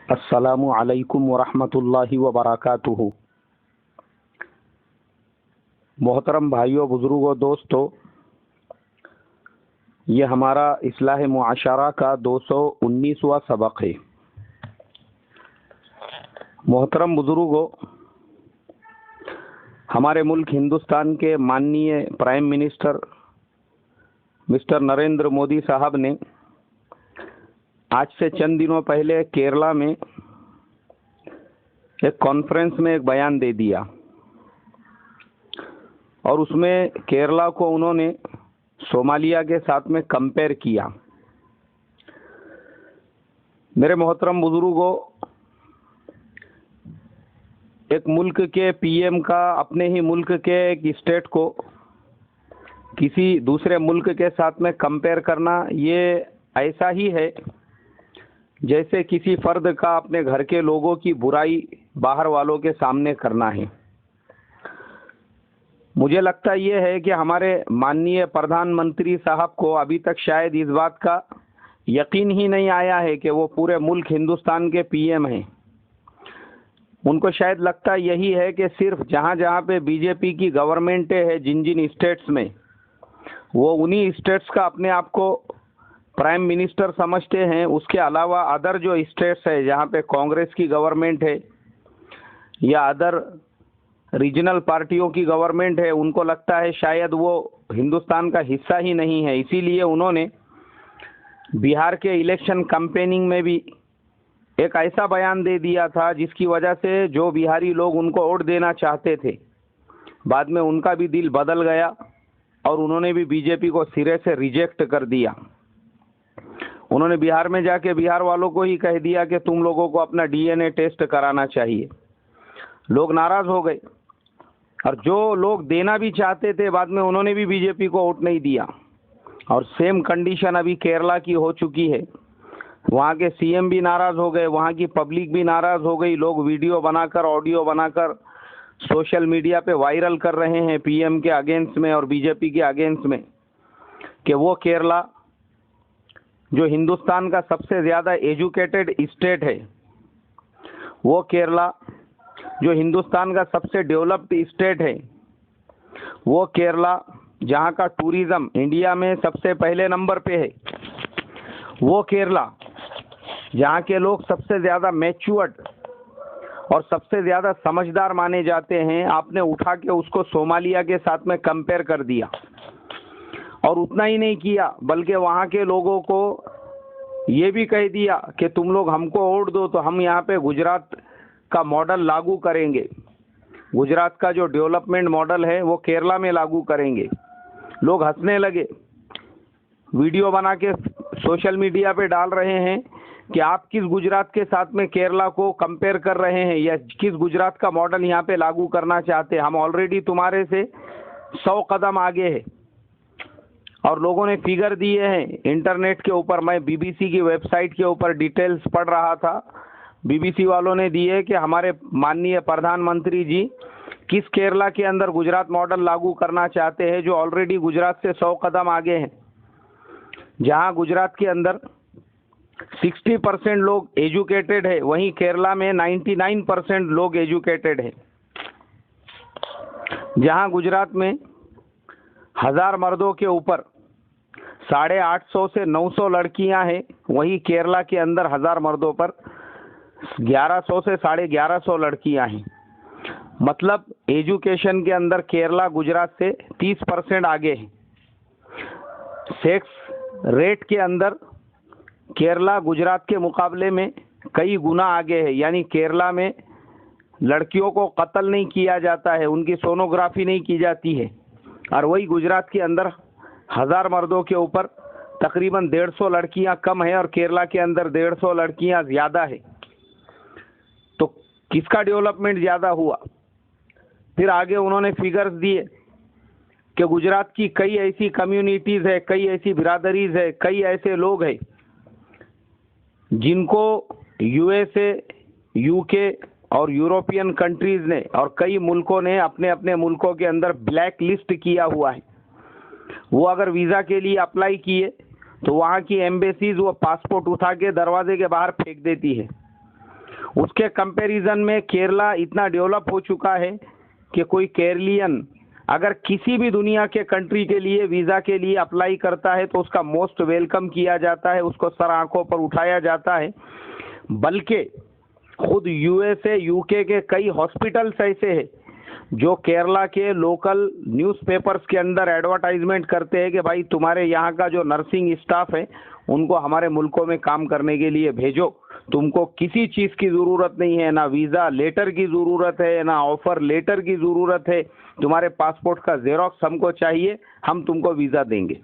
अस्सलामु अलैकुम वरहमतुल्लाहि वबरकातुहू। मोहतरम भाइयों, बुजुर्गों, दोस्तों, ये हमारा इस्लाह मुआशरा का 219वां सबक है। मोहतरम बुजुर्गों, हमारे मुल्क हिंदुस्तान के माननीय prime minister mister Narendra Modi साहब ने आज से चंद दिनों पहले केरला में एक कॉन्फ्रेंस में एक बयान दे दिया और उसमें केरला को उन्होंने सोमालिया के साथ में कंपेयर किया। मेरे मोहतरम बुजुर्गों, एक मुल्क के पीएम का अपने ही मुल्क के एक स्टेट को किसी दूसरे मुल्क के साथ में कंपेयर करना, ये ऐसा ही है जैसे किसी फर्द का अपने घर के लोगों की बुराई बाहर वालों के सामने करना है। मुझे लगता ये है कि हमारे माननीय प्रधानमंत्री साहब को अभी तक शायद इस बात का यकीन ही नहीं आया है कि वो पूरे मुल्क हिंदुस्तान के पीएम हैं। उनको शायद लगता यही है कि सिर्फ जहाँ जहाँ पे बीजेपी की गवर्नमेंटें है, जिन जिन स्टेट्स में, वो उन्हीं स्टेट्स का अपने आप को प्राइम मिनिस्टर समझते हैं। उसके अलावा अदर जो स्टेट्स है जहाँ पे कांग्रेस की गवर्नमेंट है या अदर रीजनल पार्टियों की गवर्नमेंट है, उनको लगता है शायद वो हिंदुस्तान का हिस्सा ही नहीं है। इसीलिए उन्होंने बिहार के इलेक्शन कैंपेनिंग में भी एक ऐसा बयान दे दिया था जिसकी वजह से जो बिहारी लोग उनको वोट देना चाहते थे, बाद में उनका भी दिल बदल गया और उन्होंने भी बीजेपी को सिरे से रिजेक्ट कर दिया। उन्होंने बिहार में जाके बिहार वालों को ही कह दिया कि तुम लोगों को अपना डीएनए टेस्ट कराना चाहिए। लोग नाराज हो गए और जो लोग देना भी चाहते थे, बाद में उन्होंने भी बीजेपी को वोट नहीं दिया। और सेम कंडीशन अभी केरला की हो चुकी है। वहाँ के सीएम भी नाराज हो गए, वहाँ की पब्लिक भी नाराज हो गई। लोग वीडियो बनाकर, ऑडियो बनाकर सोशल मीडिया पे वायरल कर रहे हैं पीएम के अगेंस्ट में और बीजेपी के अगेंस्ट में कि वो केरला जो हिंदुस्तान का सबसे ज़्यादा एजुकेटेड स्टेट है, वो केरला जो हिंदुस्तान का सबसे डेवलप्ड स्टेट है, वो केरला जहाँ का टूरिज़्म इंडिया में सबसे पहले नंबर पे है, वो केरला जहाँ के लोग सबसे ज़्यादा मैच्योर्ड और सबसे ज़्यादा समझदार माने जाते हैं, आपने उठा के उसको सोमालिया के साथ में कंपेयर कर दिया। और उतना ही नहीं किया, बल्कि वहाँ के लोगों को ये भी कह दिया कि तुम लोग हमको वोट दो तो हम यहाँ पे गुजरात का मॉडल लागू करेंगे। गुजरात का जो डेवलपमेंट मॉडल है वो केरला में लागू करेंगे। लोग हंसने लगे, वीडियो बना के सोशल मीडिया पे डाल रहे हैं कि आप किस गुजरात के साथ में केरला को कंपेयर कर रहे हैं या किस गुजरात का मॉडल यहाँ पे लागू करना चाहते हैं। हम ऑलरेडी तुम्हारे से 100 कदम आगे है। और लोगों ने फिगर दिए हैं इंटरनेट के ऊपर। मैं बीबीसी की वेबसाइट के ऊपर डिटेल्स पढ़ रहा था। बीबीसी वालों ने दिए कि हमारे माननीय प्रधानमंत्री जी किस केरला के अंदर गुजरात मॉडल लागू करना चाहते हैं, जो ऑलरेडी गुजरात से 100 कदम आगे हैं। जहां गुजरात के अंदर 60% लोग एजुकेटेड है, वहीं केरला में 99% लोग एजुकेटेड है। जहां गुजरात में 1000 मर्दों के ऊपर 850 से 900 लड़कियां हैं, वहीं केरला के अंदर 1000 मर्दों पर 1100 से 1150 लड़कियां हैं। मतलब एजुकेशन के अंदर केरला गुजरात से 30% आगे है। सेक्स रेट के अंदर केरला गुजरात के मुकाबले में कई गुना आगे है। यानी केरला में लड़कियों को कत्ल नहीं किया जाता है, उनकी सोनोग्राफी नहीं की जाती है। और वही गुजरात के अंदर 1000 मर्दों के ऊपर तकरीबन 150 लड़कियां कम है और केरला के अंदर 150 लड़कियां ज़्यादा है। तो किसका डेवलपमेंट ज़्यादा हुआ? फिर आगे उन्होंने फिगर्स दिए कि गुजरात की कई ऐसी कम्युनिटीज़ है, कई ऐसी बिरादरीज़ है, कई ऐसे लोग हैं जिनको यूएसए, यूके और यूरोपियन कंट्रीज़ ने और कई मुल्कों ने अपने अपने मुल्कों के अंदर ब्लैक लिस्ट किया हुआ है। वो अगर वीज़ा के लिए अप्लाई किए तो वहाँ की एम्बेसीज वो पासपोर्ट उठा के दरवाजे के बाहर फेंक देती है। उसके कंपैरिजन में केरला इतना डेवलप हो चुका है कि कोई केरलियन अगर किसी भी दुनिया के कंट्री के लिए वीज़ा के लिए अप्लाई करता है तो उसका मोस्ट वेलकम किया जाता है, उसको सर आंखों पर उठाया जाता है। बल्कि खुद यूएसए यूके के कई हॉस्पिटल्स ऐसे हैं जो केरला के लोकल न्यूज़पेपर्स के अंदर एडवर्टाइजमेंट करते हैं कि भाई तुम्हारे यहाँ का जो नर्सिंग स्टाफ है उनको हमारे मुल्कों में काम करने के लिए भेजो, तुमको किसी चीज़ की ज़रूरत नहीं है, ना वीज़ा लेटर की ज़रूरत है, ना ऑफ़र लेटर की ज़रूरत है, तुम्हारे पासपोर्ट का जेरोक्स हमको चाहिए, हम तुमको वीज़ा देंगे।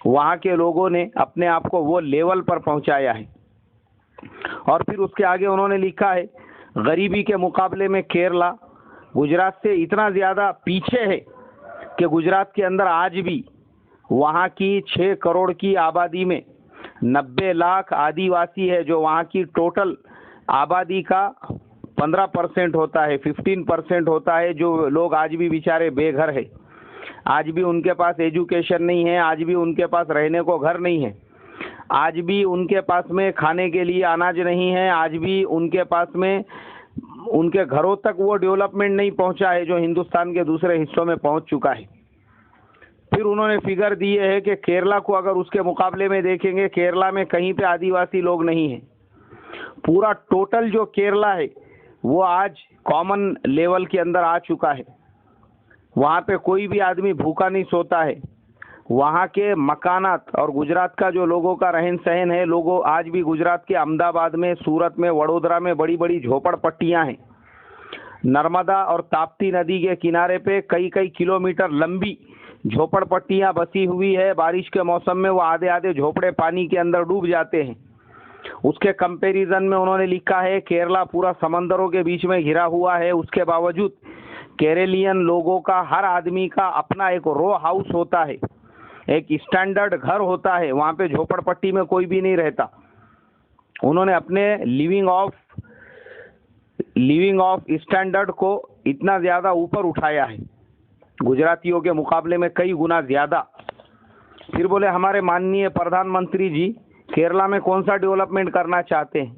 वहाँ के लोगों ने अपने आप को वो लेवल पर पहुँचाया है। और फिर उसके आगे उन्होंने लिखा है, गरीबी के मुकाबले में केरला गुजरात से इतना ज़्यादा पीछे है कि गुजरात के अंदर आज भी वहाँ की 6 करोड़ की आबादी में 90 लाख आदिवासी है, जो वहाँ की टोटल आबादी का 15% होता है, 15% होता है, जो लोग आज भी बेचारे बेघर है। आज भी उनके पास एजुकेशन नहीं है, आज भी उनके पास रहने को घर नहीं है, आज भी उनके पास में खाने के लिए अनाज नहीं है, आज भी उनके पास में उनके घरों तक वो डेवलपमेंट नहीं पहुंचा है जो हिंदुस्तान के दूसरे हिस्सों में पहुंच चुका है। फिर उन्होंने फिगर दिए है कि केरला को अगर उसके मुकाबले में देखेंगे, केरला में कहीं पे आदिवासी लोग नहीं हैं। पूरा टोटल जो केरला है वो आज कॉमन लेवल के अंदर आ चुका है। वहाँ पे कोई भी आदमी भूखा नहीं सोता है। वहाँ के मकानात और गुजरात का जो लोगों का रहन सहन है, लोगों आज भी गुजरात के अहमदाबाद में, सूरत में, वडोदरा में बड़ी बड़ी झोपड़पट्टियाँ हैं। नर्मदा और ताप्ती नदी के किनारे पे कई कई किलोमीटर लंबी झोपड़पट्टियाँ बसी हुई है। बारिश के मौसम में वो आधे आधे झोपड़े पानी के अंदर डूब जाते हैं। उसके कंपैरिजन में उन्होंने लिखा है, केरला पूरा समंदरों के बीच में घिरा हुआ है, उसके बावजूद केरलियन लोगों का, हर आदमी का अपना एक रो हाउस होता है, एक स्टैंडर्ड घर होता है। वहाँ पे झोपड़पट्टी में कोई भी नहीं रहता। उन्होंने अपने लिविंग ऑफ स्टैंडर्ड को इतना ज़्यादा ऊपर उठाया है, गुजरातियों के मुकाबले में कई गुना ज़्यादा। फिर बोले, हमारे माननीय प्रधानमंत्री जी केरला में कौन सा डेवलपमेंट करना चाहते हैं।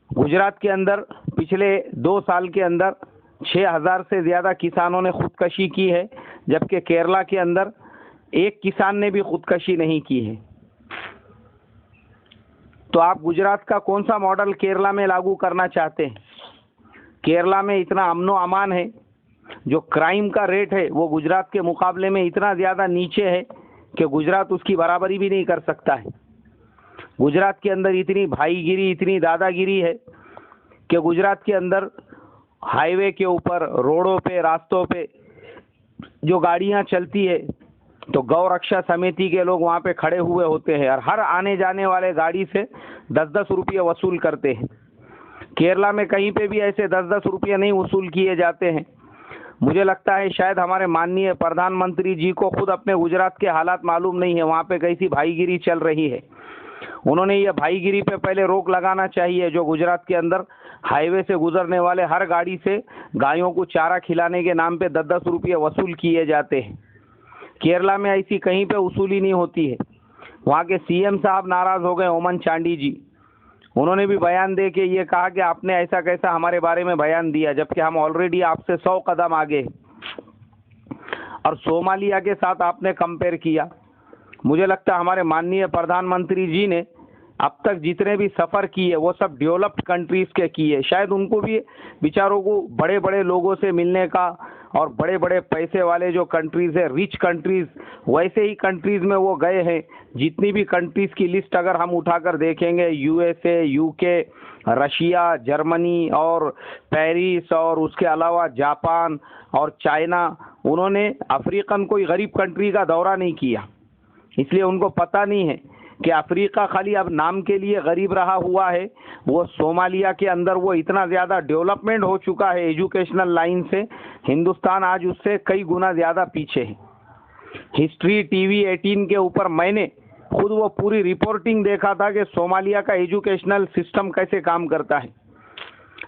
गुजरात के अंदर पिछले 2 साल के अंदर 6000 से ज़्यादा किसानों ने खुदकशी की है, जबकि केरला के अंदर एक किसान ने भी खुदकशी नहीं की है। तो आप गुजरात का कौन सा मॉडल केरला में लागू करना चाहते हैं। केरला में इतना अमनो अमान है, जो क्राइम का रेट है वो गुजरात के मुकाबले में इतना ज़्यादा नीचे है कि गुजरात उसकी बराबरी भी नहीं कर सकता है। गुजरात के अंदर इतनी भाईगिरी, इतनी दादागिरी है कि गुजरात के अंदर हाईवे के ऊपर, रोडों पे, रास्तों पे जो गाड़ियां चलती है तो गौ रक्षा समिति के लोग वहाँ पे खड़े हुए होते हैं और हर आने जाने वाले गाड़ी से 10-10 रुपये वसूल करते हैं। केरला में कहीं पे भी ऐसे 10-10 रुपये नहीं वसूल किए जाते हैं। मुझे लगता है शायद हमारे माननीय प्रधानमंत्री जी को खुद अपने गुजरात के हालात मालूम नहीं है, वहाँ पे कैसी भाईगिरी चल रही है। उन्होंने ये भाईगिरी पे पहले रोक लगाना चाहिए, जो गुजरात के अंदर हाईवे से गुजरने वाले हर गाड़ी से गायों को चारा खिलाने के नाम पे 10-10 रुपये वसूल किए जाते हैं। केरला में ऐसी कहीं पे वसूली नहीं होती है। वहाँ के सीएम साहब नाराज़ हो गए, ओमन चांडी जी। उन्होंने भी बयान दे के ये कहा कि आपने ऐसा कैसा हमारे बारे में बयान दिया, जबकि हम ऑलरेडी आपसे 100 कदम आगे। और सोमालिया के साथ आपने कंपेयर किया। मुझे लगता है हमारे माननीय प्रधानमंत्री जी ने अब तक जितने भी सफ़र किए वो सब डेवलप्ड कंट्रीज़ के किए। शायद उनको भी बेचारों को बड़े बड़े लोगों से मिलने का, और बड़े बड़े पैसे वाले जो कंट्रीज़ है, रिच कंट्रीज़, वैसे ही कंट्रीज़ में वो गए हैं। जितनी भी कंट्रीज़ की लिस्ट अगर हम उठाकर देखेंगे, यूएसए, यूके, रशिया, जर्मनी और पेरिस, और उसके अलावा जापान और चाइना, उन्होंने अफ्रीकन कोई गरीब कंट्री का दौरा नहीं किया। इसलिए उनको पता नहीं है कि अफ्रीका खाली अब नाम के लिए गरीब रहा हुआ है। वो सोमालिया के अंदर वो इतना ज़्यादा डेवलपमेंट हो चुका है एजुकेशनल लाइन से, हिंदुस्तान आज उससे कई गुना ज़्यादा पीछे है। हिस्ट्री टीवी 18 के ऊपर मैंने खुद वो पूरी रिपोर्टिंग देखा था कि सोमालिया का एजुकेशनल सिस्टम कैसे काम करता है।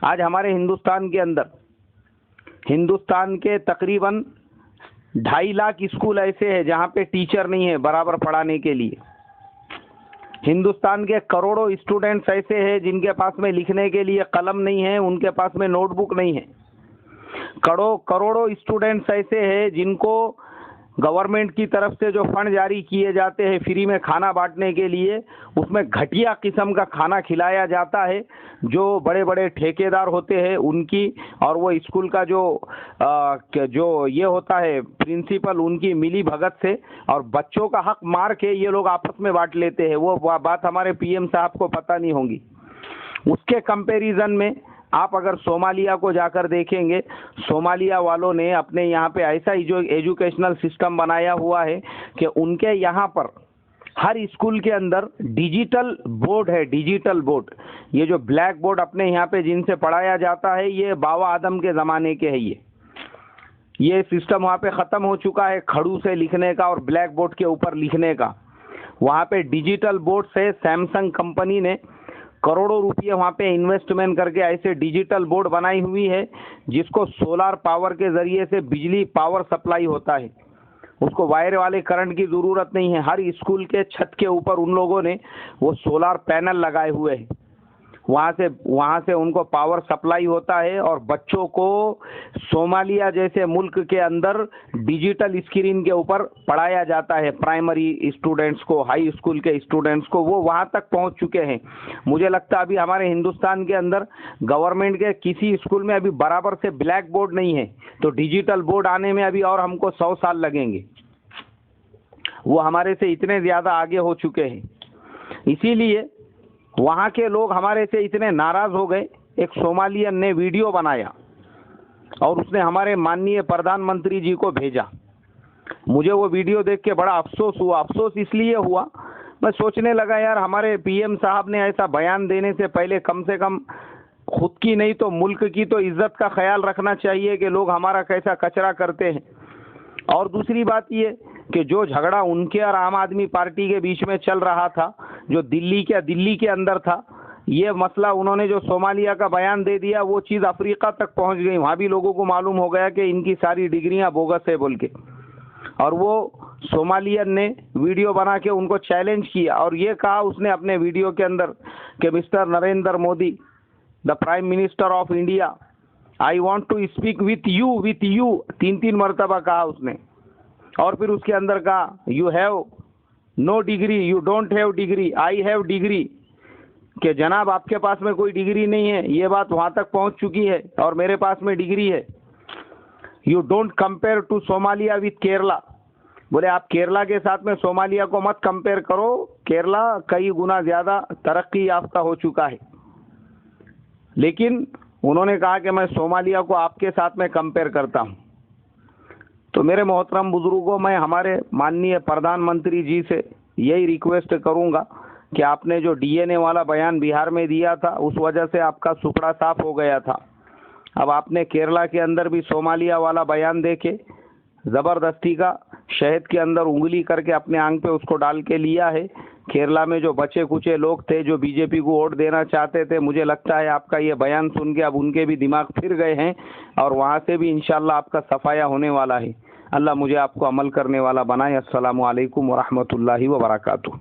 आज हमारे हिंदुस्तान के अंदर, हिंदुस्तान के तकरीबन 2.5 लाख स्कूल ऐसे हैं जहाँ पे टीचर नहीं है बराबर पढ़ाने के लिए। हिंदुस्तान के करोड़ों स्टूडेंट्स ऐसे हैं जिनके पास में लिखने के लिए कलम नहीं है, उनके पास में नोटबुक नहीं है। करोड़ों स्टूडेंट्स ऐसे हैं जिनको गवर्नमेंट की तरफ से जो फंड जारी किए जाते हैं फ्री में खाना बांटने के लिए, उसमें घटिया किस्म का खाना खिलाया जाता है। जो बड़े बड़े ठेकेदार होते हैं उनकी, और वो स्कूल का जो ये होता है प्रिंसिपल, उनकी मिली भगत से, और बच्चों का हक मार के ये लोग आपस में बांट लेते हैं। वो बात हमारे पीएम साहब को पता नहीं होगी। उसके कंपैरिजन में आप अगर सोमालिया को जाकर देखेंगे, सोमालिया वालों ने अपने यहाँ पे ऐसा एजुकेशनल सिस्टम बनाया हुआ है कि उनके यहाँ पर हर स्कूल के अंदर डिजिटल बोर्ड है। डिजिटल बोर्ड, ये जो ब्लैक बोर्ड अपने यहाँ पे जिनसे पढ़ाया जाता है, ये बाबा आदम के ज़माने के है। ये सिस्टम वहाँ पे ख़त्म हो चुका है, खड़ू से लिखने का और ब्लैक बोर्ड के ऊपर लिखने का। वहाँ पे डिजिटल बोर्ड से सैमसंग कंपनी ने करोड़ों रुपये वहाँ पे इन्वेस्टमेंट करके ऐसे डिजिटल बोर्ड बनाई हुई है जिसको सोलार पावर के ज़रिए से बिजली पावर सप्लाई होता है। उसको वायर वाले करंट की ज़रूरत नहीं है। हर स्कूल के छत के ऊपर उन लोगों ने वो सोलार पैनल लगाए हुए हैं। वहाँ से उनको पावर सप्लाई होता है और बच्चों को सोमालिया जैसे मुल्क के अंदर डिजिटल स्क्रीन के ऊपर पढ़ाया जाता है। प्राइमरी स्टूडेंट्स को, हाई स्कूल के स्टूडेंट्स को, वो वहाँ तक पहुँच चुके हैं। मुझे लगता है अभी हमारे हिंदुस्तान के अंदर गवर्नमेंट के किसी स्कूल में अभी बराबर से ब्लैक बोर्ड नहीं है, तो डिजिटल बोर्ड आने में अभी और हमको 100 साल लगेंगे। वो हमारे से इतने ज़्यादा आगे हो चुके हैं। इसीलिए वहाँ के लोग हमारे से इतने नाराज़ हो गए। एक सोमालियन ने वीडियो बनाया और उसने हमारे माननीय प्रधानमंत्री जी को भेजा। मुझे वो वीडियो देख के बड़ा अफसोस हुआ। अफसोस इसलिए हुआ, मैं सोचने लगा यार हमारे पीएम साहब ने ऐसा बयान देने से पहले कम से कम खुद की नहीं तो मुल्क की तो इज्जत का ख्याल रखना चाहिए कि लोग हमारा कैसा कचरा करते हैं। और दूसरी बात ये कि जो झगड़ा उनके और आम आदमी पार्टी के बीच में चल रहा था, जो दिल्ली के अंदर था, ये मसला उन्होंने जो सोमालिया का बयान दे दिया, वो चीज़ अफ्रीका तक पहुंच गई। वहाँ भी लोगों को मालूम हो गया कि इनकी सारी डिग्रियां बोगस है बोल के। और वो सोमालियन ने वीडियो बना के उनको चैलेंज किया और ये कहा उसने अपने वीडियो के अंदर कि mister Narendra Modi, the prime minister of India, I want to speak with you 3 मरतबा कहा उसने। और फिर उसके अंदर कहा you have no degree, you don't have degree, I have degree, कि जनाब आपके पास में कोई डिग्री नहीं है। ये बात वहाँ तक पहुँच चुकी है और मेरे पास में डिग्री है। You don't compare to Somalia with Kerala, बोले आप केरला के साथ में सोमालिया को मत कंपेयर करो, केरला कई गुना ज़्यादा तरक्की याफ्ता हो चुका है। लेकिन उन्होंने कहा कि मैं सोमालिया को आपके साथ में कंपेयर करता हूँ। तो मेरे मोहतरम बुजुर्गों, मैं हमारे माननीय प्रधानमंत्री जी से यही रिक्वेस्ट करूँगा कि आपने जो डीएनए वाला बयान बिहार में दिया था, उस वजह से आपका सुपड़ा साफ हो गया था। अब आपने केरला के अंदर भी सोमालिया वाला बयान देके ज़बरदस्ती का शहद के अंदर उंगली करके अपने आंख पे उसको डाल के लिया है। केरला में जो बचे कुचे लोग थे जो बीजेपी को वोट देना चाहते थे, मुझे लगता है आपका ये बयान सुन के अब उनके भी दिमाग फिर गए हैं और वहाँ से भी इंशाल्लाह आपका सफाया होने वाला है। अल्लाह मुझे आपको अमल करने वाला बनाए। अस्सलामु अलैकुम व रहमतुल्लाहि व बरकातुहू।